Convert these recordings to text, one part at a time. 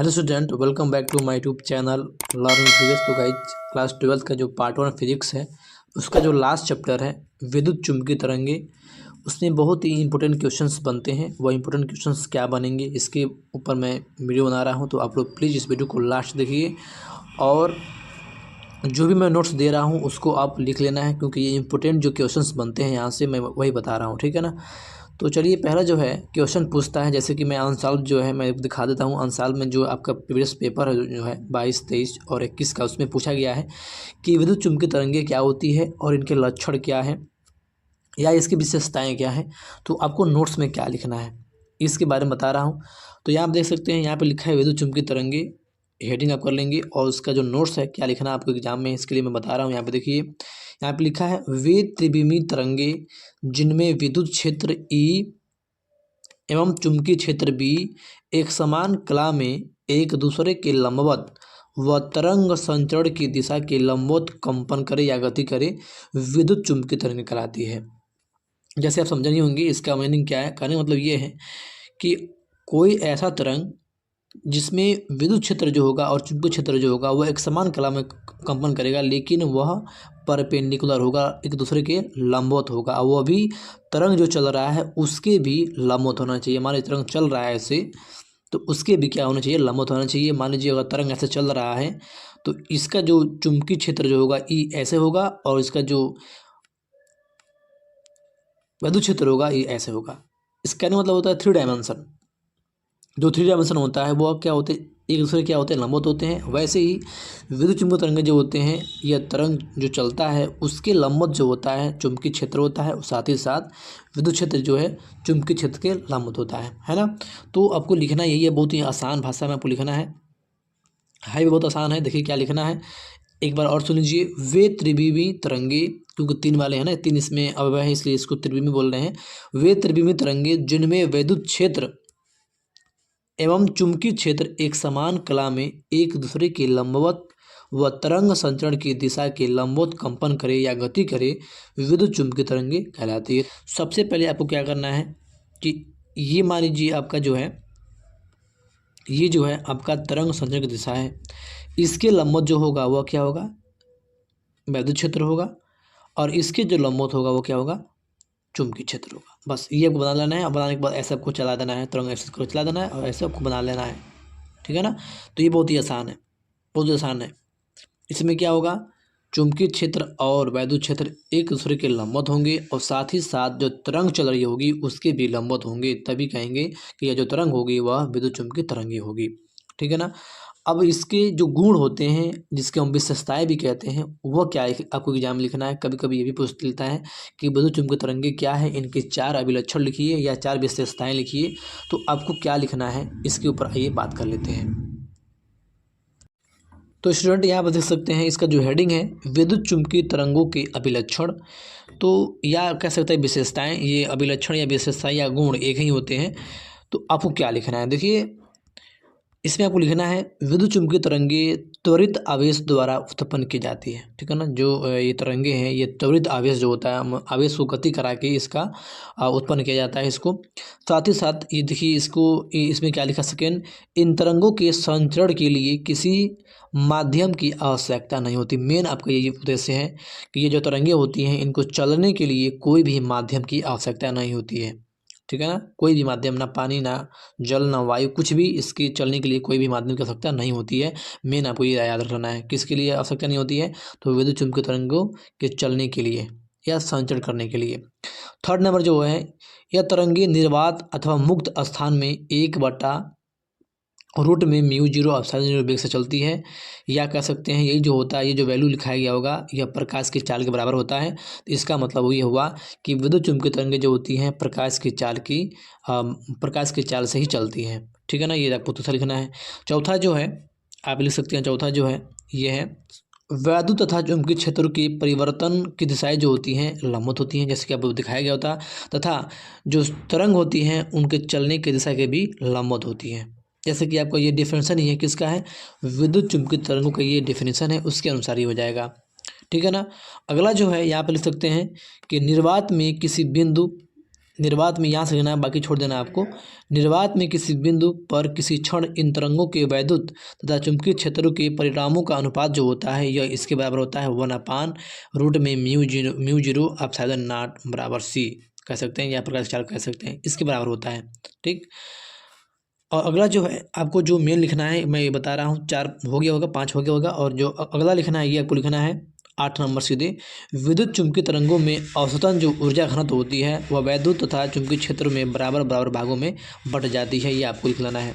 Hello student, welcome back to my YouTube channel learn physics. तो guys class 12 का जो part 1 physics है उसका जो लास्ट चैप्टर है विद्युत चुम्बकीय तरंगे, उसमें बहुत ही इंपॉर्टेंट क्वेश्चंस बनते हैं। वो इंपॉर्टेंट क्वेश्चंस क्या बनेंगे इसके ऊपर मैं वीडियो बना रहा हूं, तो आप लोग प्लीज़ इस वीडियो को लास्ट देखिए और जो भी मैं नोट्स दे रहा हूँ उसको आप लिख लेना है, क्योंकि ये इंपॉर्टेंट जो क्वेश्चंस बनते हैं यहाँ से मैं वही बता रहा हूँ, ठीक है ना। तो चलिए पहला जो है क्वेश्चन पूछता है, जैसे कि मैं आंसर जो है मैं दिखा देता हूँ। आंसर में जो आपका प्रीवियस पेपर है जो है 22, 23 और 21 का, उसमें पूछा गया है कि विद्युत चुम्बकीय तरंगे क्या होती है और इनके लक्षण क्या है या इसकी विशेषताएँ क्या हैं। तो आपको नोट्स में क्या लिखना है इसके बारे में बता रहा हूँ। तो यहाँ आप देख सकते हैं, यहाँ पर लिखा है विद्युत चुम्बकीय तरंगे, हेडिंग आप कर लेंगे और उसका जो नोट्स है क्या लिखना है आपको एग्जाम में, इसके लिए मैं बता रहा हूँ। यहाँ पे देखिए, यहाँ पे लिखा है वे त्रिविमीय तरंगे जिनमें विद्युत क्षेत्र E एवं चुंबकीय क्षेत्र B एक समान कला में एक दूसरे के लंबवत व तरंग संचरण की दिशा के लंबवत कंपन करे या गति करे विद्युत चुम्बकीय तरंग कहलाती है। जैसे आप समझ नहीं होंगे इसका मीनिंग क्या है। कहने का मतलब ये है कि कोई ऐसा तरंग जिसमें विद्युत क्षेत्र जो होगा और चुंबकीय क्षेत्र जो होगा वह एक समान कला में कंपन करेगा, लेकिन वह परपेंडिकुलर होगा, एक दूसरे के लंबवत होगा। और वह भी तरंग जो चल रहा है उसके भी लंबवत होना चाहिए। मान लीजिए तरंग चल रहा है ऐसे, तो उसके भी क्या होना चाहिए, लंबवत होना चाहिए। मान लीजिए अगर तरंग ऐसे चल रहा है तो इसका जो चुंबकीय क्षेत्र जो होगा E ऐसे होगा और इसका जो विद्युत क्षेत्र होगा E ऐसे होगा। इसका मतलब होता है 3 डायमेंशन। जो 3 डायमेंशन होता है वो क्या होते हैं, एक दूसरे क्या होते हैं, लंबवत होते हैं। वैसे ही विद्युत चुम्बकीय तरंगे जो होते हैं, यह तरंग जो चलता है उसके लंबवत जो होता है चुंबकीय क्षेत्र होता है, साथ ही साथ विद्युत क्षेत्र जो है चुंबकीय क्षेत्र के लंबवत होता है ना। तो आपको लिखना यही है, बहुत ही आसान भाषा में आपको लिखना है भी बहुत आसान है। देखिए क्या लिखना है, एक बार और सुन लीजिए। वे त्रिविमीय तरंगे, क्योंकि 3 वाले हैं ना, 3 इसमें अव्यय है इसलिए इसको त्रिविमीय बोल रहे हैं। वे त्रिविमीय तरंगे जिनमें विद्युत क्षेत्र एवं चुंबकीय क्षेत्र एक समान कला में एक दूसरे के लंबवत व तरंग संचरण की दिशा के लंबवत कंपन करे या गति करे विद्युत चुम्बकीय तरंगे कहलाती है। सबसे पहले आपको क्या करना है कि ये मान लीजिए आपका जो है, ये जो है आपका तरंग संचरण की दिशा है, इसके लंबवत जो होगा वह क्या होगा, विद्युत क्षेत्र होगा, और इसके जो लंबवत होगा वो क्या होगा, चुंबकीय क्षेत्र होगा। बस ये आपको बना लेना है। और बनाने के बाद ऐसे आपको चला देना है, तरंग ऐसे को चला देना है और ऐसे आपको बना लेना है, ठीक है ना। तो ये बहुत ही आसान है, बहुत ही आसान है। इसमें क्या होगा, चुंबकीय क्षेत्र और विद्युत क्षेत्र एक दूसरे के लंबवत होंगे और साथ ही साथ जो तरंग चल रही होगी उसके भी लंबवत होंगे, तभी कहेंगे कि यह जो तरंग होगी वह विद्युत चुम्बकीय तरंगी होगी, ठीक है ना। अब इसके जो गुण होते हैं जिसके हम विशेषताएं भी कहते हैं वह क्या है, आपको एग्जाम में लिखना है। कभी कभी ये भी पूछ लेता है कि विद्युत चुम्बकीय तरंगे क्या है, इनके 4 अभिलक्षण लिखिए या 4 विशेषताएं लिखिए। तो आपको क्या लिखना है इसके ऊपर आइए बात कर लेते हैं। तो स्टूडेंट यहाँ पर देख सकते हैं इसका जो हेडिंग है विद्युत चुम्बकीय तरंगों के अभिलक्षण, तो या कह सकते हैं विशेषताएं। ये अभिलक्षण या विशेषताएं या गुण एक ही होते हैं। तो आपको क्या लिखना है, देखिए इसमें आपको लिखना है विद्युत चुम्बकीय तरंगे त्वरित आवेश द्वारा उत्पन्न की जाती है, ठीक है ना। जो ये तरंगे हैं ये त्वरित आवेश जो होता है, आवेश को गति करा के इसका उत्पन्न किया जाता है इसको। साथ ही साथ ये देखिए इसको, इसमें क्या लिखा, सेकेंड, इन तरंगों के संचरण के लिए किसी माध्यम की आवश्यकता नहीं होती। मेन आपका यही उद्देश्य है कि ये जो तरंगे होती हैं इनको चलने के लिए कोई भी माध्यम की आवश्यकता नहीं होती है, ठीक है ना। कोई भी माध्यम, ना पानी ना जल ना वायु, कुछ भी इसकी चलने के लिए कोई भी माध्यम की आवश्यकता नहीं होती है। मेन आपको ये याद रखना है, किसके लिए आवश्यकता नहीं होती है, तो विद्युत चुम्बकीय तरंगों के चलने के लिए या संचरण करने के लिए। थर्ड नंबर जो है, यह तरंगे निर्वात अथवा मुक्त स्थान में 1/√में μ0 वेग से चलती है, या कह सकते हैं यही जो होता है, ये जो वैल्यू लिखाया गया होगा यह प्रकाश की चाल के बराबर होता है। तो इसका मतलब ये हुआ कि विद्युत चुम्बकीय तरंगे जो होती हैं प्रकाश की चाल से ही चलती हैं, ठीक है ना। ये आपको दूसरा लिखना है। चौथा जो है आप लिख सकते हैं, चौथा जो है ये है विद्युत तथा चुम्बकीय क्षेत्र की परिवर्तन की दिशाएं जो होती हैं लंबवत होती हैं, जैसे कि आपको दिखाया गया होता, तथा जो तरंग होती हैं उनके चलने की दिशा के भी लंबवत होती हैं। जैसे कि आपको ये डेफिनेशन ही है किसका है, विद्युत चुम्बकीय तरंगों का ये डेफिनेशन है, उसके अनुसार ही हो जाएगा, ठीक है ना। अगला जो है यहाँ पर लिख सकते हैं कि निर्वात में किसी बिंदु निर्वात में यहाँ से लेना है, बाकी छोड़ देना है आपको। निर्वात में किसी बिंदु पर किसी क्षण इन तरंगों के वैद्युत तथा चुंबकीय क्षेत्रों के परिणामों का अनुपात जो होता है यह इसके बराबर होता है 1/√में म्यू जीरो एप्सिलॉन नॉट बराबर सी कह सकते हैं, या प्रकाश चाल कह सकते हैं, इसके बराबर होता है। ठीक। और अगला जो है आपको जो मेन लिखना है, मैं ये बता रहा हूँ, 4 हो गया होगा, 5 हो गया होगा, और जो अगला लिखना है ये आपको लिखना है 8 नंबर सीधे। विद्युत चुम्बकीय तरंगों में औसतन जो ऊर्जा घनत्व होती है वह वैद्युत तथा चुम्बकीय क्षेत्र में बराबर बराबर भागों में बट जाती है, ये आपको लिख लेना है।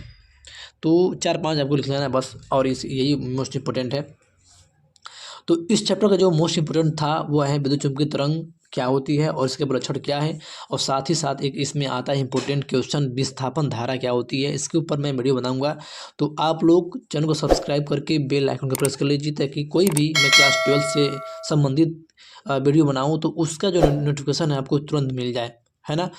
तो 4-5 आपको लिख लेना है बस, और यही मोस्ट इंपॉर्टेंट है। तो इस चैप्टर का जो मोस्ट इंपोर्टेंट था वो है विद्युत चुम्बकीय तरंग क्या होती है और इसके लक्षण क्या है, और साथ ही साथ एक इसमें आता है इंपॉर्टेंट क्वेश्चन विस्थापन धारा क्या होती है, इसके ऊपर मैं वीडियो बनाऊंगा। तो आप लोग चैनल को सब्सक्राइब करके बेल आइकन को प्रेस कर लीजिए, ताकि कोई भी मैं क्लास 12 से संबंधित वीडियो बनाऊँ तो उसका जो नोटिफिकेशन है आपको तुरंत मिल जाए, है ना।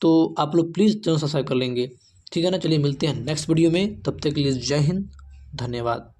तो आप लोग प्लीज़ चैनल सब्सक्राइब कर लेंगे, ठीक है ना। चलिए मिलते हैं नेक्स्ट वीडियो में, तब तक के लिए जय हिंद, धन्यवाद।